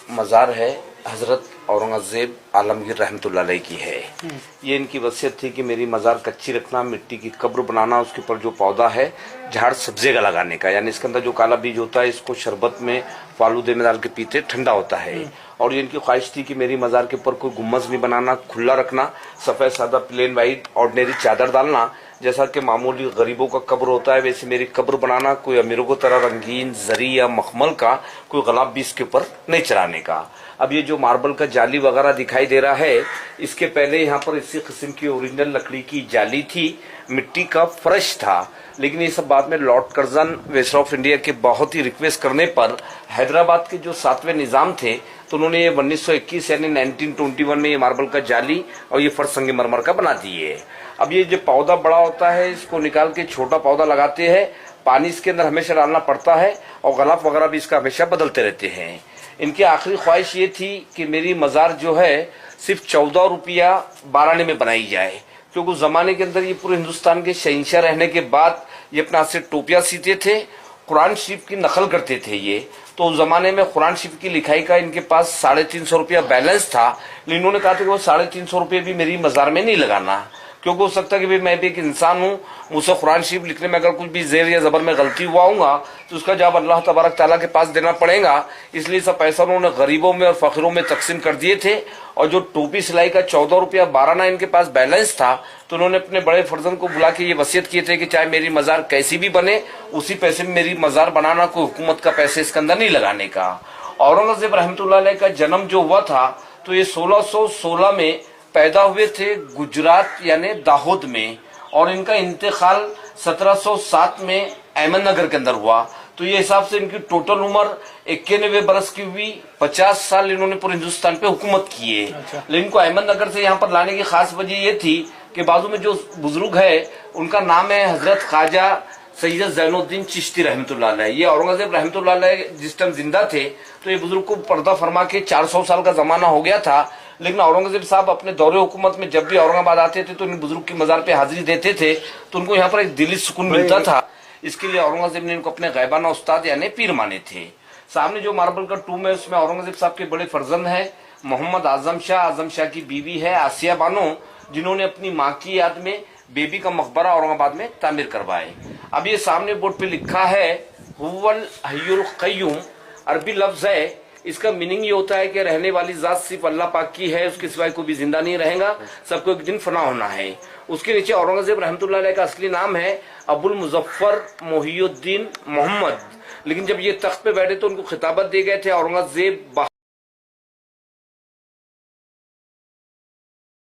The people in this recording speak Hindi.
मज़ार है हज़रत औरंगज़ेब आलमगीर रहमतुल्लाह अलैह की है। ये इनकी वसीयत थी कि मेरी मज़ार कच्ची रखना, मिट्टी की कब्र बनाना, उसके ऊपर जो पौधा है झाड़ सब्जे का लगाने का, यानी इसके अंदर जो काला बीज होता है इसको शरबत में फालूदे में डाल के पीते, ठंडा होता है। और ये इनकी ख्वाहिश थी कि मेरी मज़ार के ऊपर कोई गुम्बज नहीं बनाना, खुला रखना, सफ़ेद सादा प्लेन वाइट ऑर्डिनरी चादर डालना, जैसा कि मामूली गरीबों का कब्र होता है वैसे मेरी कब्र बनाना, कोई अमीरों को तरह रंगीन जरी या मखमल का कोई गुलाब भी इसके ऊपर नहीं चढ़ाने का। अब ये जो मार्बल का जाली वगैरह दिखाई दे रहा है, इसके पहले यहाँ पर इसी किस्म की ओरिजिनल लकड़ी की जाली थी, मिट्टी का फर्श था, लेकिन ये सब बाद में Lord Curzon Wester of India के बहुत ही रिक्वेस्ट करने पर हैदराबाद के जो 7वें निजाम थे तो उन्होंने ये 1921 यानी 1921 में ये मार्बल का जाली और ये फर्श संगमरमर का बना दिए। अब ये जो पौधा बड़ा होता है इसको निकाल के छोटा पौधा लगाते हैं, पानी इसके अंदर हमेशा डालना पड़ता है और गलाफ वगैरह भी इसका हमेशा बदलते रहते हैं। इनकी आखिरी ख्वाहिश ये थी कि मेरी मज़ार जो है सिर्फ 14 रुपया 12 आने में बनाई जाए, क्योंकि उस जमाने के अंदर ये पूरे हिंदुस्तान के शहंशाह रहने के बाद ये अपने हाथ से टोपियां सीते थे, कुरान शरीफ की नकल करते थे ये। तो उस जमाने में कुरान शरीफ की लिखाई का इनके पास 350 रुपया बैलेंस था, लेकिन इन्होंने कहा था कि वो 350 रुपये भी मेरी मज़ार में नहीं लगाना, क्योंकि हो सकता है कि भाई मैं भी एक इंसान हूँ, मुझसे कुरान शरीफ लिखने में अगर कुछ भी ज़ेर या ज़बर में गलती हुआ होगा तो उसका जवाब अल्लाह तबारक ताला के पास देना पड़ेगा। इसलिए सब पैसा उन्होंने गरीबों में और फ़कीरों में तकसीम कर दिए थे। और जो टोपी सिलाई का 14 रुपया 12 आना इनके पास बैलेंस था, तो उन्होंने अपने बड़े फर्जंद को बुला के ये वसीयत किए थे कि चाहे मेरी मज़ार कैसी भी बने, उसी पैसे में मेरी मज़ार बनाना, कोई हुकूमत का पैसे इसके अंदर नहीं लगाने का। औरंगज़ेब रहमतुल्लाह अलैह का जन्म जो हुआ था तो ये 1616 में पैदा हुए थे गुजरात यानी दाहोद में, और इनका इंतकाल 1707 में अहमदनगर के अंदर हुआ। तो ये हिसाब से इनकी टोटल उम्र 91 बरस की हुई। 50 साल इन्होंने पूरे हिंदुस्तान पे हुकूमत की है। लेकिन इनको अहमदनगर से यहाँ पर लाने की खास वजह ये थी कि बाजू में जो बुजुर्ग है उनका नाम है हजरत ख्वाजा सैयद ज़ैनुद्दीन चिश्ती रहमतुल्लाह अलैह। ये औरंगज़ेब रहमतुल्लाह अलैह जिस टाइम जिंदा थे तो ये बुजुर्ग को पर्दा फरमा के 400 साल का जमाना हो गया था, लेकिन औरंगज़ेब साहब अपने दौरे हुकूमत में जब भी औरंगाबाद आते थे तो इन बुजुर्ग की मज़ार पे हाजिरी देते थे, तो उनको यहाँ पर एक दिली सुकून मिलता था। इसके लिए औरंगज़ेब ने इनको अपने गैबाना उस्ताद यानी पीर माने थे। सामने जो मार्बल का टूम है उसमें औरंगज़ेब साहब के बड़े फर्जंद है मोहम्मद आजम शाह की बीवी है आसिया बानो, जिन्होंने अपनी माँ की याद में बेबी का मकबरा औरंगाबाद में तामीर करवाए। अब ये सामने बोर्ड पे लिखा है हुवल हय्युल क़य्यूम, अरबी लफ्ज है, इसका मीनिंग ये होता है कि रहने वाली जात सिर्फ अल्लाह पाक की है, उसके सिवाय कोई भी जिंदा नहीं रहेगा, सबको एक दिन फना होना है। उसके नीचे औरंगज़ेब रहमतुल्लाह अलैह का असली नाम है अबुल मुज़फ़्फ़र मोहियुद्दीन मोहम्मद, लेकिन जब ये तख्त पे बैठे तो उनको खिताबत दिए गए थे औरंगज़ेब।